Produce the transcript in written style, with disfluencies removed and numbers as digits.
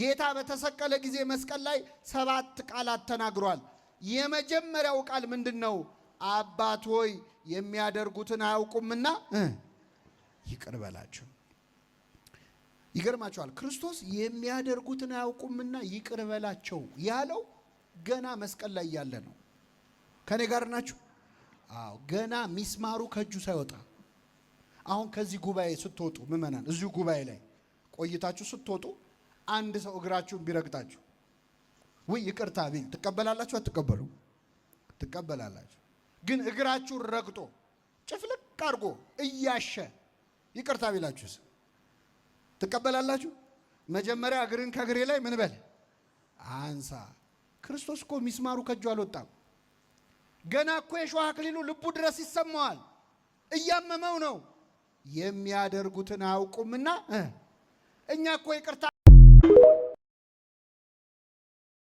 ጌታ በተሰቀለ ጊዜ መስቀል ላይ 7 ቃላት ተናግሯል። የመጀመሪያው ቃል ምንድነው? አባት ሆይ የሚያደርጉትን አያውቁምና ይቅር በላቸው። ይገርማቸዋል። ክርስቶስ የሚያደርጉትን አያውቁምና ይቅር በላቸው ያለው ገና መስቀል ላይ ያለ ነው። ከኔ ጋር ናችሁ? አዎ፣ ገና ሚስማሩ ከእጁ ሳይወጣ። አሁን ከዚህ ጉባኤ ስትወጡ ምእመናን፣ እዚሁ ጉባኤ ላይ ቆይታችሁ ስትወጡ አንድ ሰው እግራችሁን ቢረግጣችሁ ወይ ይቅርታ ቢል ትቀበላላችሁ? አትቀበሉ? ትቀበላላችሁ። ግን እግራችሁን ረግጦ ጭፍልቅ አድርጎ እያሸ ይቅርታ ቢላችሁስ ትቀበላላችሁ? መጀመሪያ እግርን ከእግሬ ላይ ምን በል አንሳ። ክርስቶስ እኮ ሚስማሩ ከእጁ አልወጣም። ገና እኮ የሾህ አክሊሉ ልቡ ድረስ ይሰማዋል። እያመመው ነው። የሚያደርጉትን አያውቁምና እኛ እኮ ይቅርታ